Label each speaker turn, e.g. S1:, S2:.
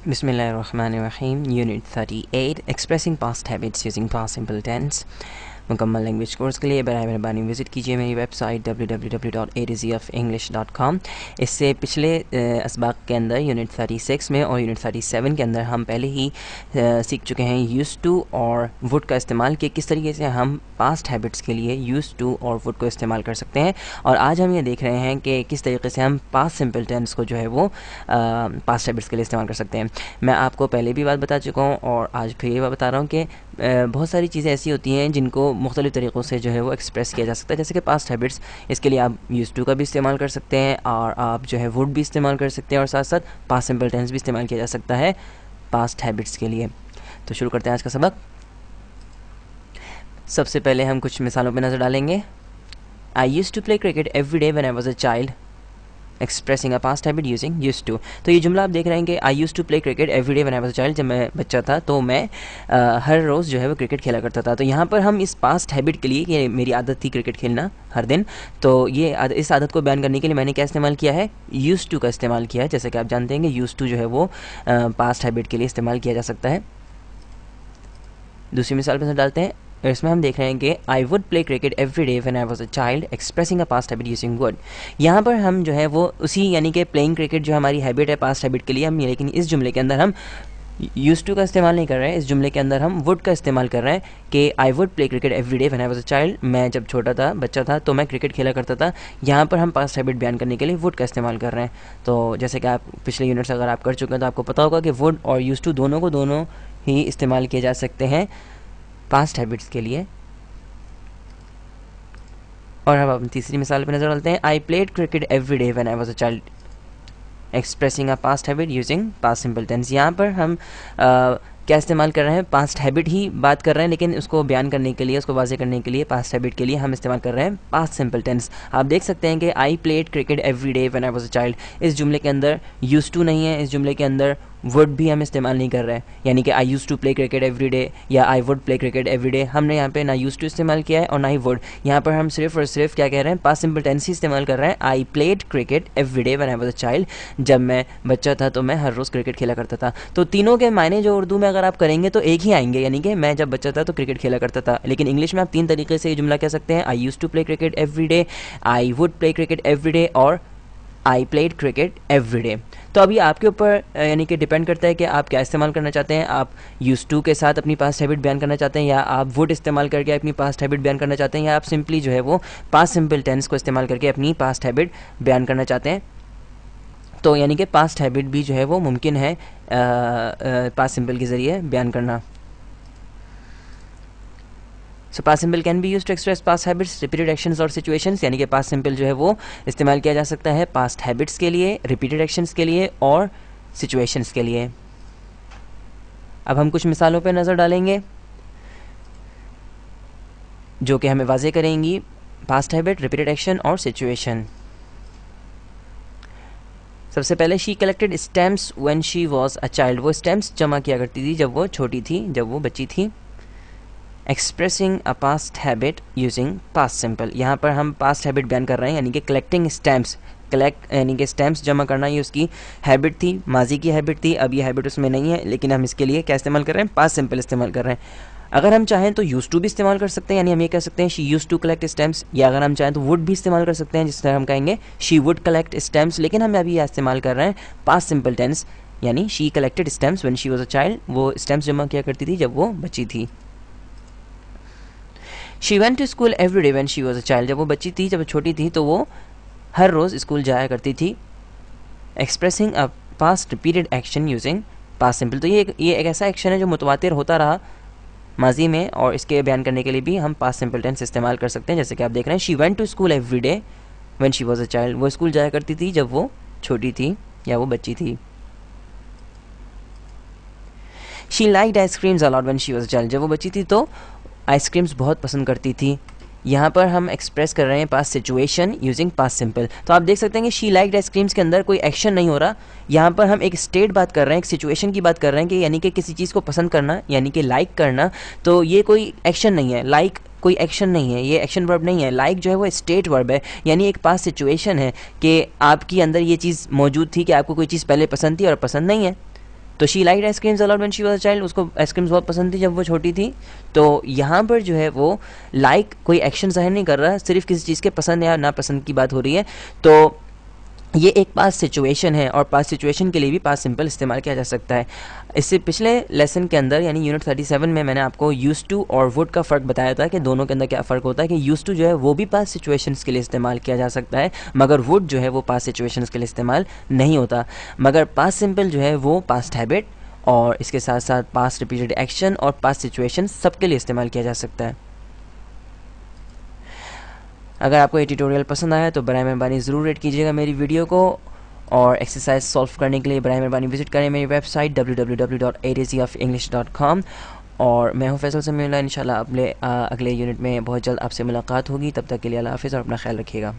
S1: Bismillahirrahmanirrahim. Unit 38 Expressing Past Habits Using Past Simple Tense. मुकम्मल language course के लिए बराए मेहरबानी विज़िट कीजिए मेरी वेबसाइट www.atzoenglish.com। इससे पिछले असबाक के अंदर यूनिट 36 में और यूनिट 37 के अंदर हम पहले ही सीख चुके हैं यूज़ टू और वुड का इस्तेमाल कि किस तरीके से हम पास्ट हैबिट्स के लिए यूज़ टू और वुड को इस्तेमाल कर सकते हैं। और आज हम ये देख रहे हैं कि किस तरीके से हम पास्ट सिंपल टेंस को जो है वो पास्ट हैबिट्स के लिए इस्तेमाल कर सकते हैं। मैं आपको पहले भी बात बता चुका हूँ और आज फिर ये बात बता रहा हूँ कि बहुत सारी चीज़ें ऐसी होती हैं जिनको मुख्तलिफ़ तरीक़ों से जो है वो एक्सप्रेस किया जा सकता है, जैसे कि पास्ट हैबिट्स। इसके लिए आप यूज़ टू का भी इस्तेमाल कर सकते हैं और आप जो है वुड भी इस्तेमाल कर सकते हैं और साथ साथ पास्ट सिंपल टेंस भी इस्तेमाल किया जा सकता है पास्ट हैबिट्स के लिए। तो शुरू करते हैं आज का सबक। सबसे पहले हम कुछ मिसालों पर नज़र डालेंगे। I used to play cricket every day when I was a child, expressing a past habit using used to. तो ये जुमला आप देख रहे हैं कि I used to play cricket every day when I was a child, जब मैं बच्चा था तो मैं हर रोज़ जो है वो क्रिकेट खेला करता था। तो यहाँ पर हम इस पास्ट हैबिट के लिए, ये मेरी आदत थी क्रिकेट खेलना हर दिन, तो ये इस आदत को बयान करने के लिए मैंने क्या इस्तेमाल किया है, यूज़ टू का इस्तेमाल किया है। जैसे कि आप जानते हैं कि यूज़ टू जो है वो पास्ट हैबिट के लिए इस्तेमाल किया जा सकता है। दूसरी मिसाल पर डालते हैं। इसमें हम देख रहे हैं कि आई would play cricket every day when I was a child, expressing a past habit using would. यहाँ पर हम जो है वो उसी यानी कि प्लेइंग क्रिकेट जो हमारी हैबिट है पास्ट हैबिट के लिए हम, लेकिन इस जुमले के अंदर हम यूज़ टू का इस्तेमाल नहीं कर रहे हैं। इस जुमले के अंदर हम वुड का इस्तेमाल कर रहे हैं कि आई would play cricket every day when I was a child. मैं जब छोटा था, बच्चा था, तो मैं क्रिकेट खेला करता था। यहाँ पर हम पास्ट हैबिट बयान करने के लिए वुड का इस्तेमाल कर रहे हैं। तो जैसे कि आप पिछले यूनिट्स अगर आप कर चुके हैं तो आपको पता होगा कि वुड और यूज़ टू दोनों ही इस्तेमाल किए जा सकते हैं पास्ट हैबिट्स के लिए। और अब हम तीसरी मिसाल पर नज़र डालते हैं। I played cricket every day when I was a child, expressing a past habit using past simple tense. यहाँ पर हम क्या इस्तेमाल कर रहे हैं, पास्ट हैबिट ही बात कर रहे हैं, लेकिन उसको बयान करने के लिए, उसको वाज़े करने के लिए पास्ट हैबिट के लिए हम इस्तेमाल कर रहे हैं पास्ट सिंपल टेंस। आप देख सकते हैं कि आई played cricket every day when I was a child, इस जुमले के अंदर यूज़ टू नहीं है, इस जुमले के अंदर वुड भी हम इस्तेमाल नहीं कर रहे हैं। यानी कि I used to play cricket every day या I would play cricket every day, हमने यहाँ पे ना यूज़ टू इस्तेमाल किया है और ना ही वुड। यहाँ पर हम सिर्फ और सिर्फ क्या कह रहे हैं, पास्ट सिंपल टेंस ही इस्तेमाल कर रहे हैं। I played cricket every day when I was a child, जब मैं बच्चा था तो मैं हर रोज़ क्रिकेट खेला करता था। तो तीनों के मायने जो उर्दू में अगर आप करेंगे तो एक ही आएंगे, यानी कि मैं जब बच्चा था तो क्रिकेट खेला करता था। लेकिन इंग्लिश में आप तीन तरीके से ये जुमला कह सकते हैं। I used to play cricket every day, I would play cricket every day और I played cricket every day. तो अभी आपके ऊपर यानी कि डिपेंड करता है कि आप क्या इस्तेमाल करना चाहते हैं। आप यूज़ टू के साथ अपनी पास्ट हैबिट बयान करना चाहते हैं, या आप वुड इस्तेमाल करके अपनी पास्ट हैबिट बयान करना चाहते हैं, या आप सिंपली जो है वो पास्ट सिंपल टेंस को इस्तेमाल करके अपनी पास्ट हैबिट बयान करना चाहते हैं। तो यानी कि पास्ट हैबिट भी जो है वो मुमकिन है पास्ट सिंपल के ज़रिए बयान करना। So past simple can be use to express past habits, repeated actions और सिचुएशंस। यानी कि पास्ट सिंपल जो है वो इस्तेमाल किया जा सकता है पास्ट हैबिट्स के लिए, रिपीटेड एक्शंस के लिए और सिचुएशंस के लिए। अब हम कुछ मिसालों पर नज़र डालेंगे जो कि हमें वाज़े करेंगी पास्ट हैबिट, रिपीटेड एक्शन और सिचुएशन। सबसे पहले she collected stamps when she was a child, वो स्टैम्प्स जमा किया करती थी जब वो छोटी थी, जब वो बच्ची थी। Expressing a past habit using past simple, यहाँ पर हम पास्ट हैबिट बयान कर रहे हैं, यानी कि कलेक्टिंग स्टैम्प्स, कलेक्ट यानी कि स्टैम्प्स जमा करना, ये उसकी हैबिट थी, माजी की हैबिट थी। अब ये हैबिट उसमें नहीं है, लेकिन हम इसके लिए क्या इस्तेमाल कर रहे हैं, पास्ट सिंपल इस्तेमाल कर रहे हैं। अगर हम चाहें तो यूज़ टू भी इस्तेमाल कर सकते हैं, यानी हम ये कह सकते हैं she use to collect stamps, या अगर हम चाहें तो वुड भी इस्तेमाल कर सकते हैं, जिस तरह हम कहेंगे शी वुड कलेक्ट स्टैम्प्स। लेकिन हम अभी यह इस्तेमाल कर रहे हैं पास्ट सिंपल टेंस, यानी she collected stamps when she was a child, वो स्टैम्प्स जमा किया करती थी जब वो बच्ची थी। She went to school every day when she was a child, जब वो बच्ची थी, जब वो छोटी थी तो वो हर रोज़ स्कूल जाया करती थी। Expressing a past repeated action using past simple, तो ये एक ऐसा एक्शन है जो मुतवातिर होता रहा माजी में, और इसके बयान करने के लिए भी हम पास्ट सिंपल टेंस इस्तेमाल कर सकते हैं। जैसे कि आप देख रहे हैं she went to school every day when she was a child, वो स्कूल जाया करती थी जब वो छोटी थी या वो बच्ची थी। She liked ice creams a lot when she was a child, जब वो बच्ची थी तो आइसक्रीम्स बहुत पसंद करती थी। यहाँ पर हम एक्सप्रेस कर रहे हैं past situation using past simple. तो आप देख सकते हैं कि शी लाइक्ड आइसक्रीम्स के अंदर कोई एक्शन नहीं हो रहा, यहाँ पर हम एक स्टेट बात कर रहे हैं, एक सिचुएशन की बात कर रहे हैं कि यानी कि किसी चीज़ को पसंद करना, यानी कि लाइक करना, तो ये कोई एक्शन नहीं है। लाइक कोई एक्शन नहीं है, ये एक्शन वर्ब नहीं है। लाइक जो है वो स्टेट वर्ब है, यानी एक पास्ट सिचुएशन है कि आपके अंदर ये चीज़ मौजूद थी कि आपको कोई चीज़ पहले पसंद थी और पसंद नहीं है। तो she like ice creams a lot when she was a child, उसको आइसक्रीम्स बहुत पसंद थी जब वो छोटी थी। तो यहाँ पर जो है वो लाइक कोई एक्शन ज़ाहिर नहीं कर रहा, सिर्फ किसी चीज़ के पसंद या नापसंद की बात हो रही है। तो ये एक पास्ट सिचुएशन है और पास्ट सिचुएशन के लिए भी पास्ट सिंपल इस्तेमाल किया जा सकता है। इससे पिछले लेसन के अंदर यानी यूनिट 37 में मैंने आपको यूज्ड टू और वुड का फ़र्क बताया था कि दोनों के अंदर क्या फ़र्क होता है कि यूज्ड टू जो है वो भी पास्ट सिचुएशंस के लिए इस्तेमाल किया जा सकता है, मगर वुड जो है वो पास्ट सिचुएशंस के लिए इस्तेमाल नहीं होता। मगर पास्ट सिंपल जो है वो पास्ट हैबिट और इसके साथ साथ पास्ट रिपीटेड एक्शन और पास्ट सिचुएशन सबके लिए इस्तेमाल किया जा सकता है। अगर आपको ये ट्यूटोरियल पसंद आया तो बराए मेहरबानी ज़रूर रेट कीजिएगा मेरी वीडियो को, और एक्सरसाइज सॉल्व करने के लिए बराए मेहरबानी विजिट करें मेरी वेबसाइट www.areaofenglish.com। और मैं हूँ फैसल समीउल्लाह, इंशाल्लाह अगले यूनिट में बहुत जल्द आपसे मुलाकात होगी। तब तक के लिए अल्लाह हाफ़िज़ और अपना ख्याल रखिएगा।